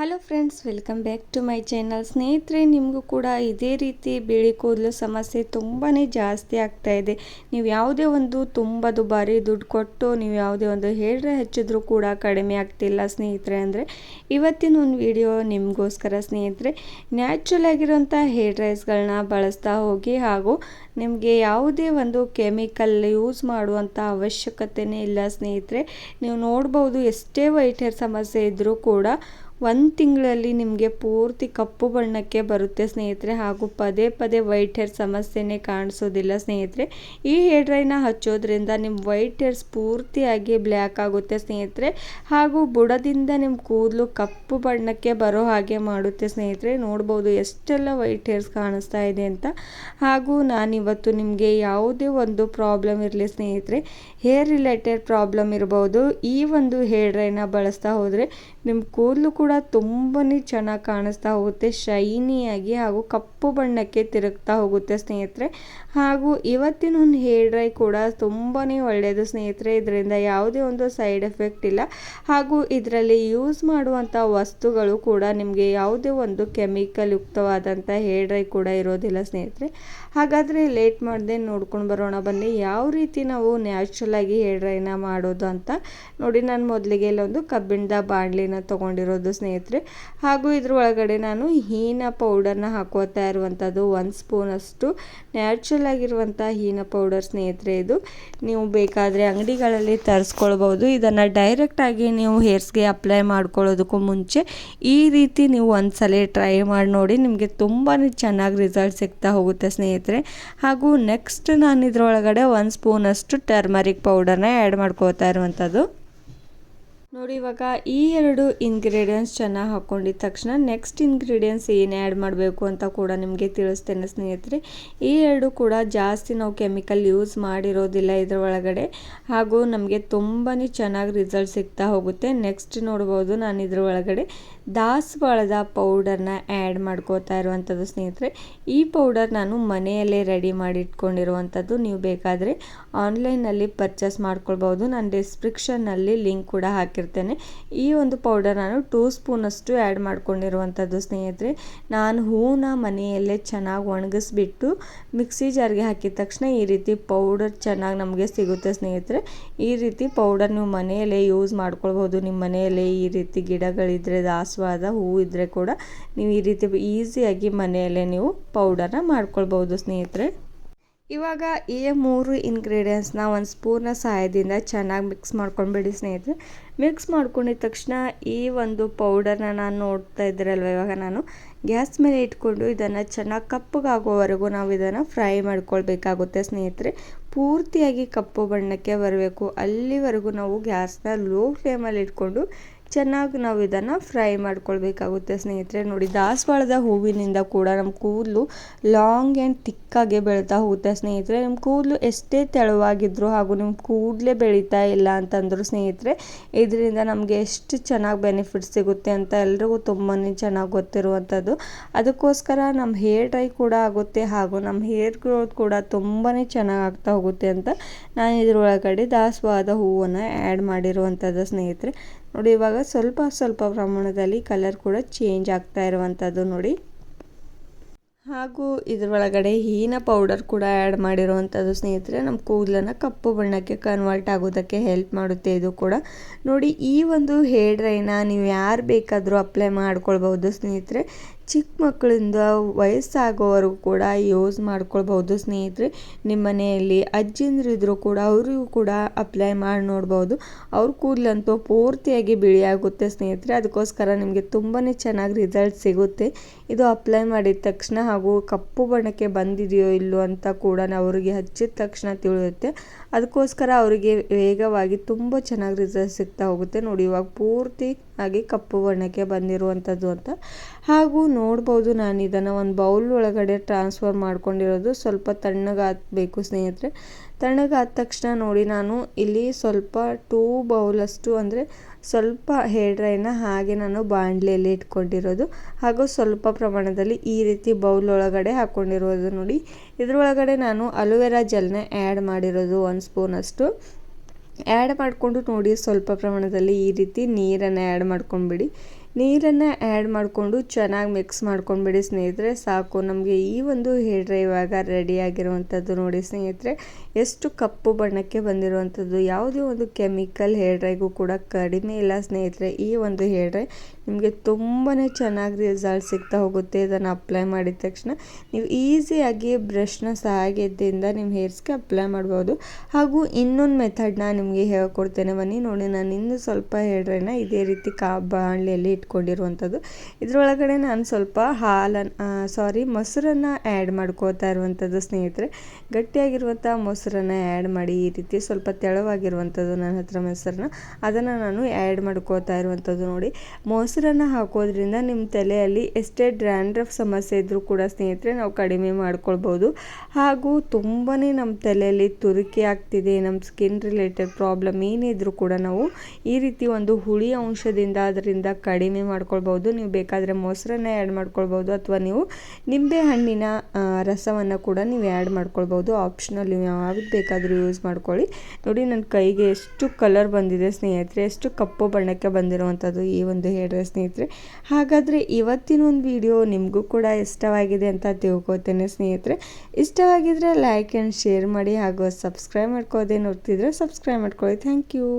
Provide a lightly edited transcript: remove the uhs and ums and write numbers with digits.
Hello friends, welcome back to my channel. ಸ್ನೇಹಿತರೆ, ನಿಮಗೂ ಕೂಡ ಇದೇ ರೀತಿ ಬಿಳಿ ಕೂದಲು ಸಮಸ್ಯೆ ತುಂಬಾ ಜಾಸ್ತಿ ಆಗ್ತಾ ಇದೆ. ನೀವು ಯಾವುದೇ ಒಂದು ತುಂಬ ದುಬಾರಿ ದುಡ್ಡು ಕೊಟ್ಟು ನೀವು ಯಾವುದೇ ಒಂದು ಹೇರ್ ಡ್ರೈ ಹಚ್ಚಿದ್ರೂ ಕೂಡ ಕಡಿಮೆ ಆಗ್ತಿಲ್ಲ ಸ್ನೇಹಿತರೆ. ಅಂದರೆ ಇವತ್ತಿನ ಒಂದು ವಿಡಿಯೋ ನಿಮಗೋಸ್ಕರ ಸ್ನೇಹಿತರೆ. ನ್ಯಾಚುರಲ್ ಆಗಿರೋಂಥ ಹೇರ್ ಡ್ರೈಸ್ಗಳನ್ನ ಬಳಸ್ತಾ ಹೋಗಿ, ಹಾಗೂ ನಿಮಗೆ ಯಾವುದೇ ಒಂದು ಕೆಮಿಕಲ್ ಯೂಸ್ ಮಾಡುವಂಥ ಅವಶ್ಯಕತೆಯೇ ಇಲ್ಲ ಸ್ನೇಹಿತರೆ. ನೀವು ನೋಡ್ಬೋದು, ಎಷ್ಟೇ ವೈಟ್ ಹೇರ್ ಸಮಸ್ಯೆ ಇದ್ದರೂ ಕೂಡ 1 ತಿಂಗಳಲ್ಲಿ ನಿಮಗೆ ಪೂರ್ತಿ ಕಪ್ಪು ಬಣ್ಣಕ್ಕೆ ಬರುತ್ತೆ ಸ್ನೇಹಿತರೆ. ಹಾಗೂ ಪದೇ ಪದೇ ವೈಟ್ ಹೇರ್ ಸಮಸ್ಯೆನೇ ಕಾಣಿಸೋದಿಲ್ಲ ಸ್ನೇಹಿತರೆ. ಈ ಹೇರ್ ಡ್ರೈನ ಹಚ್ಚೋದ್ರಿಂದ ನಿಮ್ಮ ವೈಟ್ ಹೇರ್ಸ್ ಪೂರ್ತಿಯಾಗಿ ಬ್ಲ್ಯಾಕ್ ಆಗುತ್ತೆ ಸ್ನೇಹಿತರೆ. ಹಾಗೂ ಬುಡದಿಂದ ನಿಮ್ಮ ಕೂದಲು ಕಪ್ಪು ಬಣ್ಣಕ್ಕೆ ಬರೋ ಹಾಗೆ ಮಾಡುತ್ತೆ ಸ್ನೇಹಿತರೆ. ನೋಡ್ಬೋದು ಎಷ್ಟೆಲ್ಲ ವೈಟ್ ಹೇರ್ಸ್ ಕಾಣಿಸ್ತಾ ಇದೆ ಅಂತ. ಹಾಗೂ ನಾನಿವತ್ತು ನಿಮಗೆ ಯಾವುದೇ ಒಂದು ಪ್ರಾಬ್ಲಮ್ ಇರಲಿ ಸ್ನೇಹಿತರೆ, ಹೇರ್ ರಿಲೇಟೆಡ್ ಪ್ರಾಬ್ಲಮ್ ಇರ್ಬೋದು, ಈ ಒಂದು ಹೇರ್ ಡ್ರೈನ ಬಳಸ್ತಾ ಹೋದರೆ ನಿಮ್ಮ ಕೂದಲು ಕೂಡ ತುಂಬಾ ಚೆನ್ನಾಗಿ ಕಾಣಿಸ್ತಾ ಹೋಗುತ್ತೆ, ಶೈನಿಯಾಗಿ ಹಾಗೂ ಕಪ್ಪು ಬಣ್ಣಕ್ಕೆ ತಿರುಗ್ತಾ ಹೋಗುತ್ತೆ ಸ್ನೇಹಿತರೆ. ಹಾಗೂ ಇವತ್ತಿನ ಒಂದು ಹೇರ್ ಡ್ರೈ ಕೂಡ ತುಂಬಾ ಒಳ್ಳೆಯದು ಸ್ನೇಹಿತರೆ. ಇದರಿಂದ ಯಾವುದೇ ಒಂದು ಸೈಡ್ ಎಫೆಕ್ಟ್ ಇಲ್ಲ. ಹಾಗೂ ಇದರಲ್ಲಿ ಯೂಸ್ ಮಾಡುವಂಥ ವಸ್ತುಗಳು ಕೂಡ ನಿಮಗೆ ಯಾವುದೇ ಒಂದು ಕೆಮಿಕಲ್ ಯುಕ್ತವಾದಂಥ ಹೇರ್ ಡ್ರೈ ಕೂಡ ಇರೋದಿಲ್ಲ ಸ್ನೇಹಿತರೆ. ಹಾಗಾದರೆ ಲೇಟ್ ಮಾಡದೆ ನೋಡ್ಕೊಂಡು ಬರೋಣ ಬನ್ನಿ, ಯಾವ ರೀತಿ ನಾವು ನ್ಯಾಚುರಲ್ ಆಗಿ ಹೇರ್ ಡ್ರೈನ ಮಾಡೋದು ಅಂತ. ನೋಡಿ, ನಾನು ಮೊದಲಿಗೆ ಇಲ್ಲೊಂದು ಕಬ್ಬಿಣದ ಬಾಣಲಿನ ತೊಗೊಂಡಿರೋದು ಸ್ನೇಹಿತರೆ. ಹಾಗೂ ಇದ್ರ ಒಳಗಡೆ ನಾನು ಹೀನ ಪೌಡರ್ನ ಹಾಕೋತಾ ಇರುವಂಥದ್ದು 1 ಸ್ಪೂನಷ್ಟು ನ್ಯಾಚುರಲ್ ಆಗಿರುವಂಥ ಹೀನ ಪೌಡರ್ ಸ್ನೇಹಿತರೆ. ಇದು ನೀವು ಬೇಕಾದರೆ ಅಂಗಡಿಗಳಲ್ಲಿ ತರಿಸ್ಕೊಳ್ಬೋದು. ಇದನ್ನು ಡೈರೆಕ್ಟಾಗಿ ನೀವು ಹೇರ್ಸ್ಗೆ ಅಪ್ಲೈ ಮಾಡ್ಕೊಳ್ಳೋದಕ್ಕೂ ಮುಂಚೆ ಈ ರೀತಿ ನೀವು ಒಂದ್ಸಲ ಟ್ರೈ ಮಾಡಿ ನೋಡಿ, ನಿಮಗೆ ತುಂಬಾ ಚೆನ್ನಾಗಿ ರಿಸಲ್ಟ್ ಸಿಗ್ತಾ ಹೋಗುತ್ತೆ ಸ್ನೇಹಿತರೆ. ಹಾಗೂ ನೆಕ್ಸ್ಟ್ ನಾನು ಇದರೊಳಗಡೆ 1 ಸ್ಪೂನಷ್ಟು ಟರ್ಮರಿಕ್ ಪೌಡರ್ನ ಆ್ಯಡ್ ಮಾಡ್ಕೋತಾ ಇರುವಂಥದ್ದು. ನೋಡಿ, ಇವಾಗ ಈ 2 ಇಂಗ್ರೀಡಿಯೆಂಟ್ಸ್ ಚೆನ್ನಾಗಿ ಹಾಕ್ಕೊಂಡಿದ್ದ ತಕ್ಷಣ ನೆಕ್ಸ್ಟ್ ಇಂಗ್ರೀಡಿಯೆಂಟ್ಸ್ ಏನು ಆ್ಯಡ್ ಮಾಡಬೇಕು ಅಂತ ಕೂಡ ನಿಮಗೆ ತಿಳಿಸ್ತೇನೆ ಸ್ನೇಹಿತರೆ. ಈ 2 ಕೂಡ ಜಾಸ್ತಿ ನಾವು ಕೆಮಿಕಲ್ ಯೂಸ್ ಮಾಡಿರೋದಿಲ್ಲ ಇದರ ಒಳಗಡೆ. ಹಾಗೂ ನಮಗೆ ತುಂಬಾ ಚೆನ್ನಾಗಿ ರಿಸಲ್ಟ್ ಸಿಗ್ತಾ ಹೋಗುತ್ತೆ. ನೆಕ್ಸ್ಟ್ ನೋಡ್ಬೋದು, ನಾನು ಇದ್ರ ಒಳಗಡೆ ದಾಸವಾಳದ ಪೌಡರ್ನ ಆ್ಯಡ್ ಮಾಡ್ಕೋತಾ ಇರುವಂಥದ್ದು ಸ್ನೇಹಿತರೆ. ಈ ಪೌಡರ್ ನಾನು ಮನೆಯಲ್ಲೇ ರೆಡಿ ಮಾಡಿ ಇಟ್ಕೊಂಡಿರುವಂಥದ್ದು. ನೀವು ಬೇಕಾದರೆ ಆನ್ಲೈನಲ್ಲಿ ಪರ್ಚೇಸ್ ಮಾಡ್ಕೊಳ್ಬೋದು. ನಾನು ಡಿಸ್ಕ್ರಿಪ್ಷನ್ನಲ್ಲಿ ಲಿಂಕ್ ಕೂಡ ಹಾಕಿರ್ತೇನೆ. ಈ ಒಂದು ಪೌಡರ್ ನಾನು 2 ಸ್ಪೂನಷ್ಟು ಆ್ಯಡ್ ಮಾಡ್ಕೊಂಡಿರುವಂಥದ್ದು ಸ್ನೇಹಿತರೆ. ನಾನು ಹೂನ ಮನೆಯಲ್ಲೇ ಚೆನ್ನಾಗಿ ಒಣಗಿಸ್ಬಿಟ್ಟು ಮಿಕ್ಸಿ ಜಾರ್ಗೆ ಹಾಕಿದ ತಕ್ಷಣ ಈ ರೀತಿ ಪೌಡರ್ ಚೆನ್ನಾಗಿ ನಮಗೆ ಸಿಗುತ್ತೆ ಸ್ನೇಹಿತರೆ. ಈ ರೀತಿ ಪೌಡರ್ ನೀವು ಮನೆಯಲ್ಲೇ ಯೂಸ್ ಮಾಡ್ಕೊಳ್ಬೋದು. ನಿಮ್ಮ ಮನೆಯಲ್ಲೇ ಈ ರೀತಿ ಗಿಡಗಳಿದ್ದರೆ, ದಾಸವಾದ ಹೂವು ಇದ್ದರೆ ಕೂಡ ನೀವು ಈ ರೀತಿ ಈಸಿಯಾಗಿ ಮನೆಯಲ್ಲೇ ನೀವು ಪೌಡರ್ನ ಮಾಡ್ಕೊಳ್ಬೋದು ಸ್ನೇಹಿತರೆ. ಇವಾಗ ಈ 3 ಇಂಗ್ರೀಡಿಯೆಂಟ್ಸ್ನ 1 ಸ್ಪೂನ್ನ ಸಹಾಯದಿಂದ ಚೆನ್ನಾಗಿ ಮಿಕ್ಸ್ ಮಾಡ್ಕೊಂಡ್ಬಿಡಿ ಸ್ನೇಹಿತರೆ. ಮಿಕ್ಸ್ ಮಾಡ್ಕೊಂಡಿದ ತಕ್ಷಣ ಈ ಒಂದು ಪೌಡರ್ನ ನಾನು ನೋಡ್ತಾ ಇದ್ದೀರಲ್ವ, ಇವಾಗ ನಾನು ಗ್ಯಾಸ್ ಮೇಲೆ ಇಟ್ಕೊಂಡು ಇದನ್ನು ಚೆನ್ನಾಗಿ ಕಪ್ಪಗಾಗೋವರೆಗೂ ನಾವು ಇದನ್ನು ಫ್ರೈ ಮಾಡ್ಕೊಳ್ಬೇಕಾಗುತ್ತೆ ಸ್ನೇಹಿತರೆ. ಪೂರ್ತಿಯಾಗಿ ಕಪ್ಪು ಬಣ್ಣಕ್ಕೆ ಬರಬೇಕು, ಅಲ್ಲಿವರೆಗೂ ನಾವು ಗ್ಯಾಸ್ನ ಲೋ ಫ್ಲೇಮಲ್ಲಿ ಇಟ್ಕೊಂಡು ಚೆನ್ನಾಗಿ ನಾವು ಇದನ್ನು ಫ್ರೈ ಮಾಡ್ಕೊಳ್ಬೇಕಾಗುತ್ತೆ ಸ್ನೇಹಿತರೆ. ನೋಡಿ, ದಾಸವಾಳದ ಹೂವಿನಿಂದ ಕೂಡ ನಮ್ಮ ಕೂದಲು ಲಾಂಗ್ ಆ್ಯಂಡ್ ತಿಕ್ಕಾಗಿ ಬೆಳೀತಾ ಹೋಗುತ್ತೆ ಸ್ನೇಹಿತರೆ. ನಿಮ್ಮ ಕೂದಲು ಎಷ್ಟೇ ತೆಳುವಾಗಿದ್ರು ಹಾಗೂ ನಿಮ್ಮ ಕೂದಲೇ ಬೆಳೀತಾ ಇಲ್ಲ ಅಂತಂದ್ರು ಸ್ನೇಹಿತರೆ, ಇದರಿಂದ ನಮಗೆ ಎಷ್ಟು ಚೆನ್ನಾಗಿ ಬೆನಿಫಿಟ್ ಸಿಗುತ್ತೆ ಅಂತ ಎಲ್ರಿಗೂ ತುಂಬಾ ಚೆನ್ನಾಗಿ ಗೊತ್ತಿರುವಂಥದ್ದು. ಅದಕ್ಕೋಸ್ಕರ ನಮ್ಮ ಹೇರ್ ಡ್ರೈ ಕೂಡ ಆಗುತ್ತೆ ಹಾಗೂ ನಮ್ಮ ಹೇರ್ ಗ್ರೋತ್ ಕೂಡ ತುಂಬಾ ಚೆನ್ನಾಗಿ ಆಗ್ತಾ ಹೋಗುತ್ತೆ ಅಂತ ನಾನು ಇದರೊಳಗಡೆ ದಾಸವಾಳದ ಹೂವನ್ನು ಆ್ಯಡ್ ಮಾಡಿರುವಂಥದ್ದು ಸ್ನೇಹಿತರೆ. ನೋಡಿ, ಇವಾಗ ಸ್ವಲ್ಪ ಸ್ವಲ್ಪ ಪ್ರಮಾಣದಲ್ಲಿ ಕಲರ್ ಕೂಡ ಚೇಂಜ್ ಆಗ್ತಾ ಇರುವಂಥದ್ದು ನೋಡಿ. ಹಾಗೂ ಇದರೊಳಗಡೆ ಹೀನ ಪೌಡರ್ ಕೂಡ ಆ್ಯಡ್ ಮಾಡಿರುವಂಥದ್ದು ಸ್ನೇಹಿತರೆ. ನಮ್ಮ ಕೂದಲನ್ನು ಕಪ್ಪು ಬಣ್ಣಕ್ಕೆ ಕನ್ವರ್ಟ್ ಆಗೋದಕ್ಕೆ ಹೆಲ್ಪ್ ಮಾಡುತ್ತೆ ಇದು ಕೂಡ. ನೋಡಿ, ಈ ಒಂದು ಹೇರ್ ಡ್ರೈನ ನೀವು ಯಾರು ಬೇಕಾದರೂ ಅಪ್ಲೈ ಮಾಡ್ಕೊಳ್ಬೋದು ಸ್ನೇಹಿತರೆ. ಚಿಕ್ಕ ಮಕ್ಕಳಿಂದ ವಯಸ್ಸಾಗೋವರೆಗೂ ಕೂಡ ಯೂಸ್ ಮಾಡ್ಕೊಳ್ಬೋದು ಸ್ನೇಹಿತರೆ. ನಿಮ್ಮ ಮನೆಯಲ್ಲಿ ಅಜ್ಜಿಂದ್ರಿದ್ರು ಕೂಡ ಅವರಿಗೂ ಕೂಡ ಅಪ್ಲೈ ಮಾಡಿ ನೋಡ್ಬೋದು. ಅವ್ರ ಕೂದಲಂತೂ ಪೂರ್ತಿಯಾಗಿ ಬಿಳಿಯಾಗುತ್ತೆ ಸ್ನೇಹಿತರೆ. ಅದಕ್ಕೋಸ್ಕರ ನಿಮಗೆ ತುಂಬಾ ಚೆನ್ನಾಗಿ ರಿಸಲ್ಟ್ ಸಿಗುತ್ತೆ ಇದು ಅಪ್ಲೈ ಮಾಡಿದ ತಕ್ಷಣ. ಹಾಗೂ ಕಪ್ಪು ಬಣ್ಣಕ್ಕೆ ಬಂದಿದೆಯೋ ಇಲ್ಲೋ ಅಂತ ಕೂಡ ಅವರಿಗೆ ಹಚ್ಚಿದ ತಕ್ಷಣ ತಿಳಿಯುತ್ತೆ. ಅದಕ್ಕೋಸ್ಕರ ಅವರಿಗೆ ವೇಗವಾಗಿ ತುಂಬ ಚೆನ್ನಾಗಿ ರಿಸಲ್ಟ್ ಸಿಗ್ತಾ ಹೋಗುತ್ತೆ. ನೋಡಿ, ಇವಾಗ ಪೂರ್ತಿ ಆಗಿ ಕಪ್ಪು ಬಣ್ಣಕ್ಕೆ ಬಂದಿರುವಂಥದ್ದು ಅಂತ. ಹಾಗೂ ನೋಡ್ಬೋದು, ನಾನು ಇದನ್ನು ಒಂದು ಬೌಲ್ ಒಳಗಡೆ ಟ್ರಾನ್ಸ್ಫರ್ ಮಾಡ್ಕೊಂಡಿರೋದು. ಸ್ವಲ್ಪ ತಣ್ಣಗಾಗಬೇಕು ಸ್ನೇಹಿತರೆ. ತಣ್ಣಗಾದ ತಕ್ಷಣ ನೋಡಿ, ನಾನು ಇಲ್ಲಿ ಸ್ವಲ್ಪ 2 ಬೌಲಷ್ಟು ಅಂದರೆ ಸ್ವಲ್ಪ ಹೇರ್ ಡ್ರೈನ ಹಾಗೆ ನಾನು ಬಾಣಲೆಯಲ್ಲಿ ಇಟ್ಕೊಂಡಿರೋದು. ಹಾಗೂ ಸ್ವಲ್ಪ ಪ್ರಮಾಣದಲ್ಲಿ ಈ ರೀತಿ ಬೌಲ್ ಒಳಗಡೆ ಹಾಕ್ಕೊಂಡಿರೋದು. ನೋಡಿ, ಇದರೊಳಗಡೆ ನಾನು ಅಲೋವೆರಾ ಜೆಲ್ನ ಆ್ಯಡ್ ಮಾಡಿರೋದು 1 ಸ್ಪೂನಷ್ಟು. ಆ್ಯಡ್ ಮಾಡಿಕೊಂಡು ನೋಡಿ, ಸ್ವಲ್ಪ ಪ್ರಮಾಣದಲ್ಲಿ ಈ ರೀತಿ ನೀರನ್ನು ಆ್ಯಡ್ ಮಾಡ್ಕೊಂಡ್ಬಿಡಿ. ನೀರನ್ನು ಆ್ಯಡ್ ಮಾಡಿಕೊಂಡು ಚೆನ್ನಾಗಿ ಮಿಕ್ಸ್ ಮಾಡ್ಕೊಂಡ್ಬಿಡಿ ಸ್ನೇಹಿತರೆ, ಸಾಕು. ನಮಗೆ ಈ ಒಂದು ಹೇರ್ ಡ್ರೈ ಇವಾಗ ರೆಡಿಯಾಗಿರುವಂಥದ್ದು ನೋಡಿ ಸ್ನೇಹಿತರೆ, ಎಷ್ಟು ಕಪ್ಪು ಬಣ್ಣಕ್ಕೆ ಬಂದಿರುವಂಥದ್ದು. ಯಾವುದೇ ಒಂದು ಕೆಮಿಕಲ್ ಹೇರ್ ಡ್ರೈಗೂ ಕೂಡ ಕಡಿಮೆ ಇಲ್ಲ ಸ್ನೇಹಿತರೆ. ಈ ಒಂದು ಹೇರ್ ಡ್ರೈ ನಿಮಗೆ ತುಂಬಾ ಚೆನ್ನಾಗಿ ರಿಸಲ್ಟ್ ಸಿಗ್ತಾ ಹೋಗುತ್ತೆ. ಇದನ್ನು ಅಪ್ಲೈ ಮಾಡಿದ ತಕ್ಷಣ ನೀವು ಈಸಿಯಾಗಿ ಬ್ರಷ್ನ ಸಹಾಯದಿಂದ ನಿಮ್ಮ ಹೇರ್ಸ್ಗೆ ಅಪ್ಲೈ ಮಾಡ್ಬೋದು. ಹಾಗೂ ಇನ್ನೊಂದು ಮೆಥಡ್ನ ನಿಮಗೆ ಹೇಳ್ಕೊಡ್ತೇನೆ ಬನ್ನಿ ನೋಡಿ. ನಾನು ಇನ್ನೂ ಸ್ವಲ್ಪ ಹೇರ್ ಡ್ರೈನ ಇದೇ ರೀತಿ ಬಾಣಲೆಯಲ್ಲಿ ಇಟ್ಕೊಂಡಿರುವಂಥದ್ದು. ಇದರೊಳಗಡೆ ನಾನು ಸ್ವಲ್ಪ ಮೊಸರನ್ನು ಆ್ಯಡ್ ಮಾಡ್ಕೋತಾ ಇರುವಂಥದ್ದು ಸ್ನೇಹಿತರೆ. ಗಟ್ಟಿಯಾಗಿರುವಂಥ ಮೊಸರನ್ನು ಆ್ಯಡ್ ಮಾಡಿ ಈ ರೀತಿ ಸ್ವಲ್ಪ ತೆಳುವಾಗಿರುವಂಥದ್ದು ನನ್ನ ಹತ್ರ ಮೊಸರನ್ನ, ಅದನ್ನು ನಾನು ಆ್ಯಡ್ ಮಾಡ್ಕೋತಾ ಇರುವಂಥದ್ದು ನೋಡಿ. ಮೊಸರನ್ನು ಹಾಕೋದ್ರಿಂದ ನಿಮ್ಮ ತಲೆಯಲ್ಲಿ ಎಷ್ಟೇ ಡ್ರ್ಯಾಂಡ್ರಫ್ ಸಮಸ್ಯೆ ಇದ್ದರೂ ಕೂಡ ಸ್ನೇಹಿತರೆ ನಾವು ಕಡಿಮೆ ಮಾಡ್ಕೊಳ್ಬೋದು. ಹಾಗೂ ತುಂಬಾ ನಮ್ಮ ತಲೆಯಲ್ಲಿ ತುರಿಕೆ ಆಗ್ತಿದೆ, ನಮ್ಮ ಸ್ಕಿನ್ ರಿಲೇಟೆಡ್ ಪ್ರಾಬ್ಲಮ್ ಏನೇ ಇದ್ದರೂ ಕೂಡ ನಾವು ಈ ರೀತಿ ಒಂದು ಹುಳಿ ಅಂಶದಿಂದ ಅದರಿಂದ ಕಡಿಮೆ ಮಾಡ್ಕೊಳ್ಬೋದು. ನೀವು ಬೇಕಾದರೆ ಮೊಸರನ್ನ ಆ್ಯಡ್ ಮಾಡ್ಕೊಳ್ಬೋದು, ಅಥವಾ ನೀವು ನಿಂಬೆ ಹಣ್ಣಿನ ರಸವನ್ನು ಕೂಡ ನೀವು ಆ್ಯಡ್ ಮಾಡ್ಕೊಳ್ಬೋದು. ಆಪ್ಷನಲ್, ನೀವು ಯಾವ್ದು ಬೇಕಾದರೂ ಯೂಸ್ ಮಾಡ್ಕೊಳ್ಳಿ. ನೋಡಿ ನನ್ನ ಕೈಗೆ ಎಷ್ಟು ಕಲರ್ ಬಂದಿದೆ ಸ್ನೇಹಿತರೆ, ಎಷ್ಟು ಕಪ್ಪು ಬಣ್ಣಕ್ಕೆ ಬಂದಿರುವಂಥದ್ದು ಈ ಒಂದು ಹೇರ್ ಡ್ರೈ ಸ್ನೇಹಿತರೆ. ಹಾಗಾದರೆ ಇವತ್ತಿನ ಒಂದು ವಿಡಿಯೋ ನಿಮಗೂ ಕೂಡ ಇಷ್ಟವಾಗಿದೆ ಅಂತ ತಿಳ್ಕೊತೇನೆ ಸ್ನೇಹಿತರೆ. ಇಷ್ಟವಾಗಿದ್ದರೆ ಲೈಕ್ ಆ್ಯಂಡ್ ಶೇರ್ ಮಾಡಿ, ಹಾಗೂ ಸಬ್ಸ್ಕ್ರೈಬ್ ಮಾಡ್ಕೋದೇ ನೋಡ್ತಿದ್ರೆ ಸಬ್ಸ್ಕ್ರೈಬ್ ಮಾಡ್ಕೊಳ್ಳಿ. Thank you.